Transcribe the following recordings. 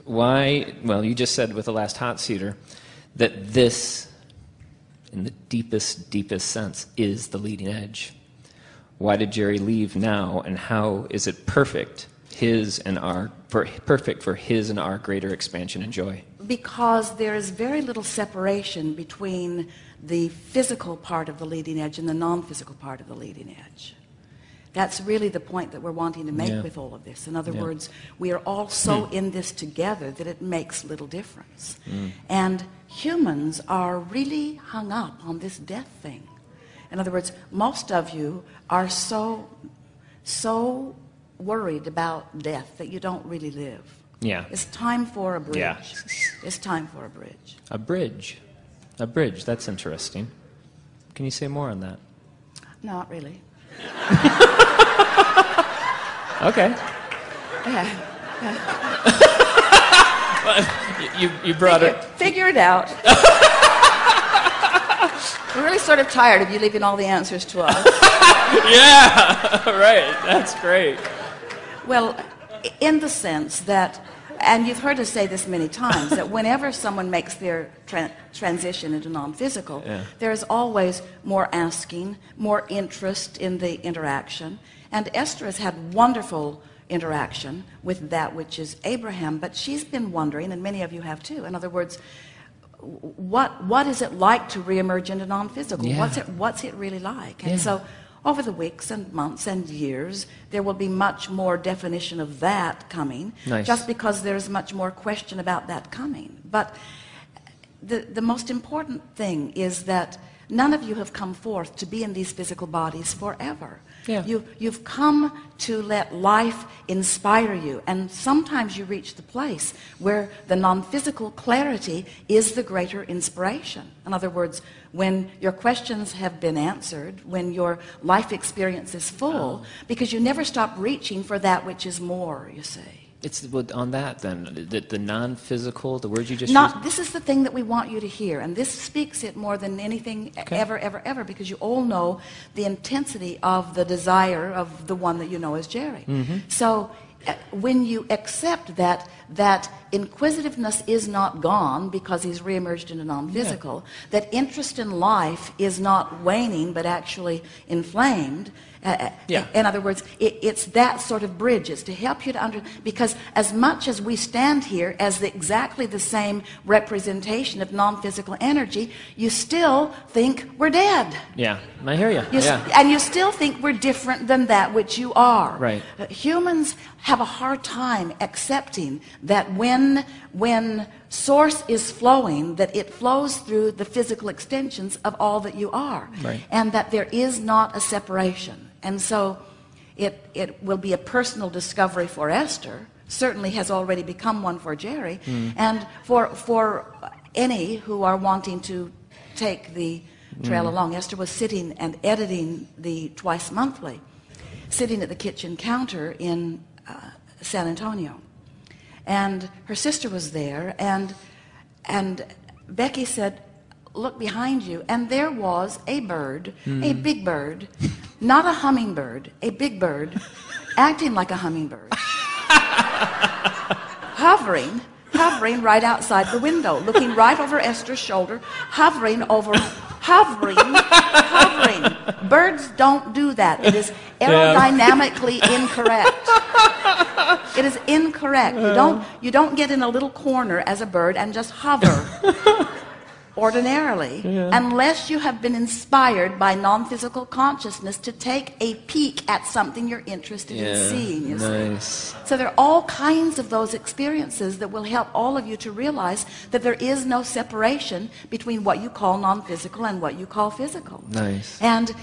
why, well, you just said with the last hot seater that this, in the deepest, deepest sense, is the leading edge. Why did Jerry leave now, and how is it perfect, perfect for his and our greater expansion and joy? Because there is very little separation between the physical part of the leading edge and the non-physical part of the leading edge. That's really the point that we're wanting to make with all of this. In other words, we are all so in this together that it makes little difference. And humans are really hung up on this death thing. In other words, most of you are so worried about death that you don't really live. Yeah. It's time for a bridge. Yeah. It's time for a bridge. A bridge. A bridge. That's interesting. Can you say more on that? Not really. Okay. Yeah. You brought it. Figure it out. We're really sort of tired of you leaving all the answers to us. Yeah, right. That's great. Well, in the sense that, and you've heard us say this many times, that whenever someone makes their transition into non-physical, there's always more asking, more interest in the interaction. And Esther has had wonderful interaction with that which is Abraham, but she's been wondering, and many of you have too, in other words, what is it like to reemerge into non-physical? Yeah. What's it really like? And so over the weeks and months and years, there will be much more definition of that coming, just because there's much more question about that coming. But the most important thing is that none of you have come forth to be in these physical bodies forever. Yeah. You've come to let life inspire you, and sometimes you reach the place where the non-physical clarity is the greater inspiration. In other words, when your questions have been answered, when your life experience is full, because you never stop reaching for that which is more, you see. It's on that then, the non-physical, the words you just used? This is the thing that we want you to hear, and this speaks it more than anything ever, because you all know the intensity of the desire of the one that you know as Jerry. So when you accept that inquisitiveness is not gone because he's reemerged into non-physical, that interest in life is not waning but actually inflamed. In other words, it's that sort of bridge. It's to help you to because as much as we stand here as exactly the same representation of non-physical energy, you still think we're dead. Yeah, I hear you. And you still think we're different than that which you are. Right. Humans have a hard time accepting that when source is flowing, that it flows through the physical extensions of all that you are. Right. And that there is not a separation. And so it will be a personal discovery for Esther, certainly has already become one for Jerry, and for any who are wanting to take the trail along. Esther was sitting and editing the Twice Monthly, sitting at the kitchen counter in San Antonio. And her sister was there, and Becky said, "Look behind you," and there was a bird, a big bird, not a hummingbird, a big bird, acting like a hummingbird, hovering right outside the window, looking right over Esther's shoulder, hovering. Birds don't do that. It is aerodynamically incorrect. It is incorrect. You don't get in a little corner as a bird and just hover. Ordinarily, unless you have been inspired by non-physical consciousness to take a peek at something you're interested in seeing. You see? So there are all kinds of those experiences that will help all of you to realize that there is no separation between what you call non-physical and what you call physical. Nice. And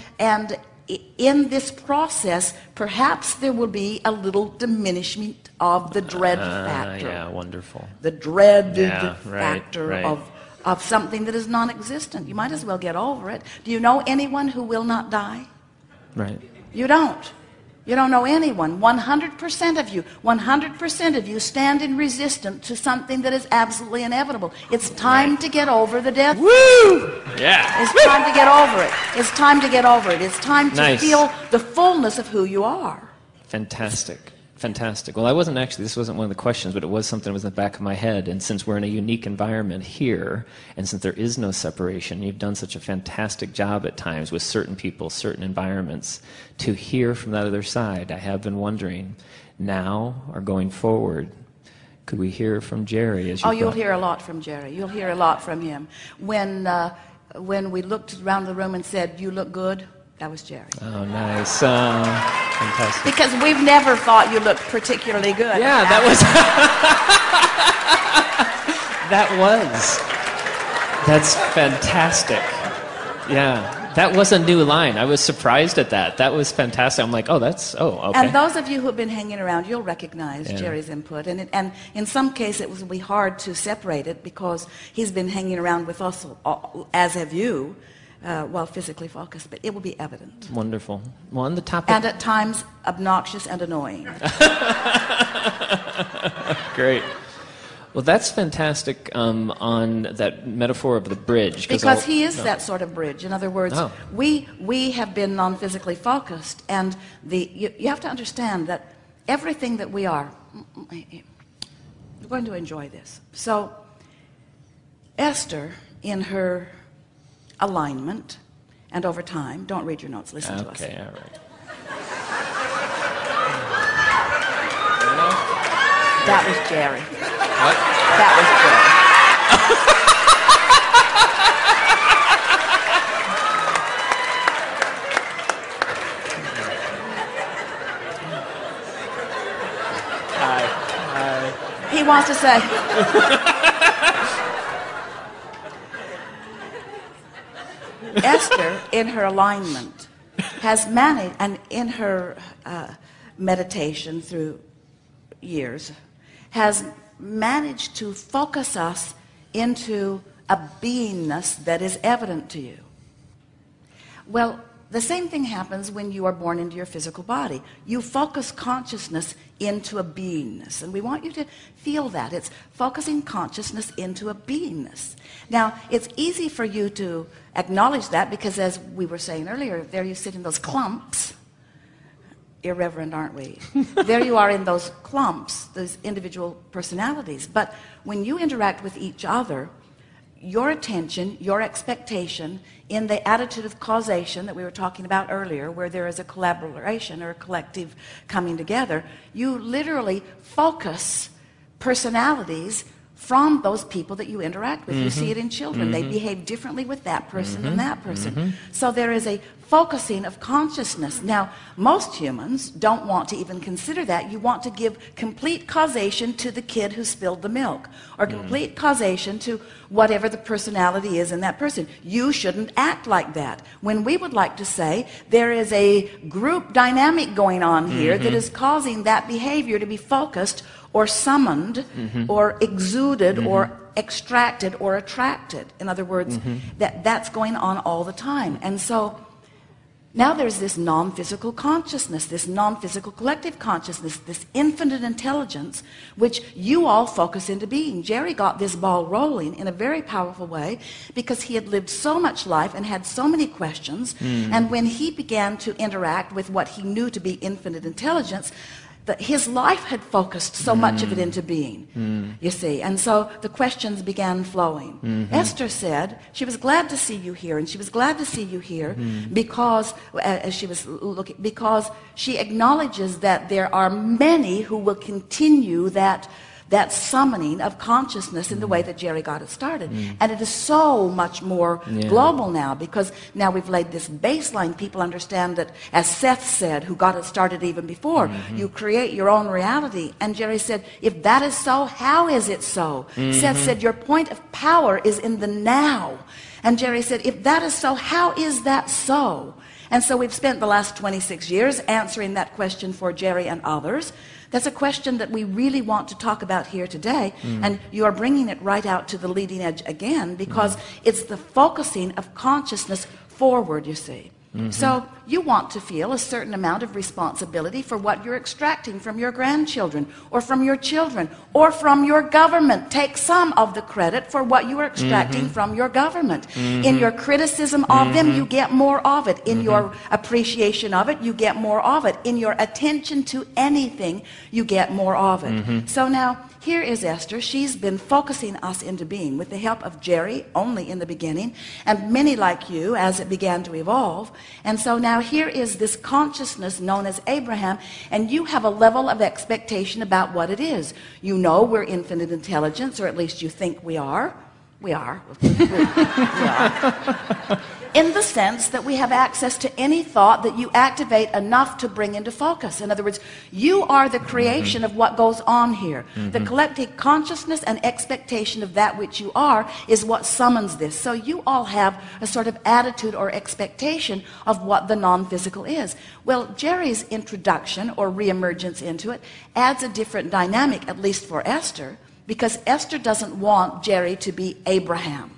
in this process, perhaps there will be a little diminishment of the dread factor. Yeah, wonderful. The dread factor of something that is non-existent. You might as well get over it. Do you know anyone who will not die? Right. You don't. You don't know anyone. 100% of you stand in resistance to something that is absolutely inevitable. It's time to get over the death. Woo! Yeah. It's time to get over it. It's time to get over it. It's time to feel the fullness of who you are. Fantastic. Fantastic. Well, this wasn't one of the questions, but it was something that was in the back of my head. And since we're in a unique environment here, and since there is no separation, you've done such a fantastic job at times with certain people, certain environments, to hear from that other side. I have been wondering, now or going forward, could we hear from Jerry? You'll hear a lot from Jerry. You'll hear a lot from him. When we looked around the room and said, "You look good," that was Jerry. Oh, nice. Fantastic. Because we've never thought you looked particularly good. Yeah, that was... That's fantastic. Yeah. That was a new line. I was surprised at that. That was fantastic. I'm like, okay. And those of you who have been hanging around, you'll recognize Jerry's input. And in some case, it will be hard to separate it because he's been hanging around with us, as have you, while physically focused. But it will be evident. Wonderful. Well, on the topic... And at times, obnoxious and annoying. Great. Well, that's fantastic on that metaphor of the bridge. Because he is that sort of bridge. In other words, we have been non-physically focused, and you have to understand that everything that we are, we're going to enjoy this. So, Esther, in her alignment, and over time, don't read your notes, listen to us. Okay, all right. That was Jerry. What? That was Jerry. Hi. He wants to say. Esther, in her alignment, has managed, and in her meditation through years, has managed to focus us into a beingness that is evident to you. Well, the same thing happens when you are born into your physical body. You focus consciousness into a beingness, and we want you to feel that. It's focusing consciousness into a beingness. Now, it's easy for you to acknowledge that because, as we were saying earlier, there you sit in those clumps. Irreverent, aren't we? There you are in those clumps, those individual personalities. But when you interact with each other, your attention, your expectation, in the attitude of causation that we were talking about earlier, where there is a collaboration or a collective coming together, you literally focus personalities from those people that you interact with. You see it in children. They behave differently with that person than that person. So there is a focusing of consciousness. Now, most humans don't want to even consider that. You want to give complete causation to the kid who spilled the milk, or complete causation to whatever the personality is in that person. You shouldn't act like that. When we would like to say there is a group dynamic going on here that is causing that behavior to be focused or summoned or exuded or extracted or attracted. In other words, that's going on all the time. And so now there's this non-physical consciousness, this non-physical collective consciousness, this infinite intelligence, which you all focus into being. Jerry got this ball rolling in a very powerful way because he had lived so much life and had so many questions. And when he began to interact with what he knew to be infinite intelligence, that his life had focused so much of it into being, you see. And so the questions began flowing. Esther said she was glad to see you here, and she was glad to see you here because, as she was looking, because she acknowledges that there are many who will continue that summoning of consciousness in the way that Jerry got it started. And it is so much more global now, because now we've laid this baseline. People understand that, as Seth said, who got it started even before, you create your own reality. And Jerry said, if that is so, how is it so? Seth said, your point of power is in the now. And Jerry said, if that is so, how is that so? And so we've spent the last 26 years answering that question for Jerry and others. That's a question that we really want to talk about here today, and you are bringing it right out to the leading edge again, because it's the focusing of consciousness forward, you see. So you want to feel a certain amount of responsibility for what you're extracting from your grandchildren or from your children or from your government. Take some of the credit for what you are extracting from your government. In your criticism of them, you get more of it. In your appreciation of it, you get more of it. In your attention to anything, you get more of it. So now, here is Esther. She's been focusing us into being with the help of Jerry only in the beginning and many like you as it began to evolve. And so now here is this consciousness known as Abraham, and you have a level of expectation about what it is. You know we're infinite intelligence, or at least you think we are. We are. We are. In the sense that we have access to any thought that you activate enough to bring into focus. In other words, you are the creation of what goes on here. The collective consciousness and expectation of that which you are is what summons this. So you all have a sort of attitude or expectation of what the non-physical is. Well, Jerry's introduction or reemergence into it adds a different dynamic, at least for Esther, because Esther doesn't want Jerry to be Abraham.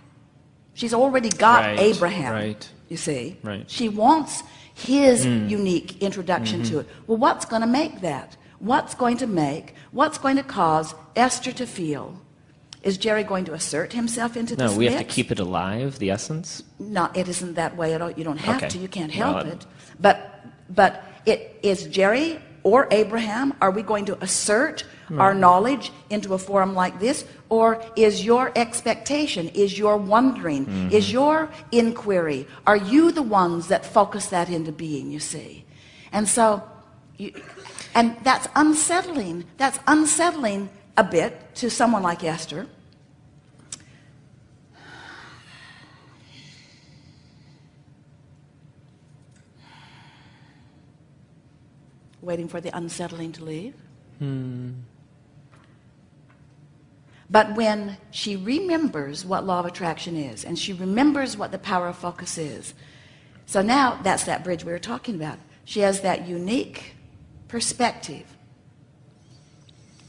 She's already got Abraham, you see. She wants his unique introduction to it. Well, what's going to make that? What's going to cause Esther to feel? Is Jerry going to assert himself into this No, we mix? have to keep it alive, the essence? No, it isn't that way at all. You don't have to. You can't help it. But it is Jerry or Abraham. Are we going to assert our knowledge into a forum like this? Or is your expectation, is your wondering, is your inquiry, are you the ones that focus that into being, you see? And so, and that's unsettling a bit to someone like Esther. Waiting for the unsettling to leave. But when she remembers what law of attraction is, and she remembers what the power of focus is, so now that's that bridge we were talking about. She has that unique perspective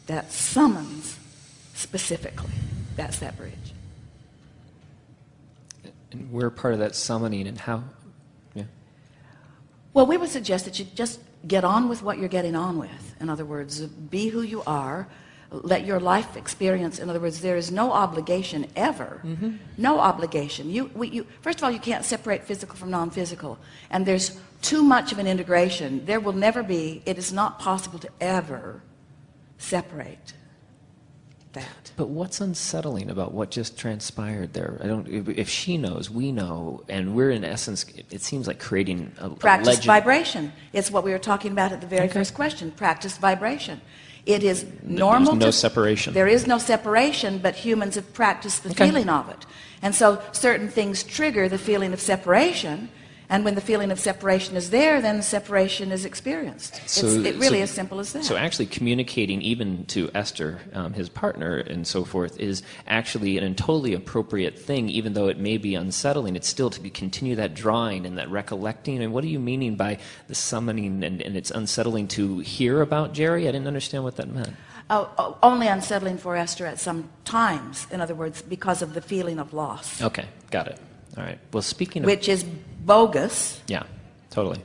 that summons specifically. That's that bridge. And we're part of that summoning, and how? Yeah. Well, we would suggest that you just get on with what you're getting on with. In other words, be who you are. Let your life experience, in other words, there is no obligation ever. No obligation. First of all, you can't separate physical from non-physical. And there's too much of an integration. There will never be, it is not possible to ever separate that. But what's unsettling about what just transpired there? If she knows, we know, and we're in essence, it seems like creating a practice vibration. It's what we were talking about at the very first question. Practice vibration. It is normal. There's no separation. There is no separation, but humans have practiced the feeling of it. And so certain things trigger the feeling of separation, and when the feeling of separation is there, then the separation is experienced. It really is simple as that. So actually communicating even to Esther, his partner, and so forth, is actually a totally appropriate thing, even though it may be unsettling. It's still to continue that drawing and that recollecting. And what are you meaning by the summoning, and it's unsettling to hear about Jerry? I didn't understand what that meant. Only unsettling for Esther at some times, in other words, because of the feeling of loss. Okay, got it. All right. Well, speaking of... Which is bogus. Yeah, totally.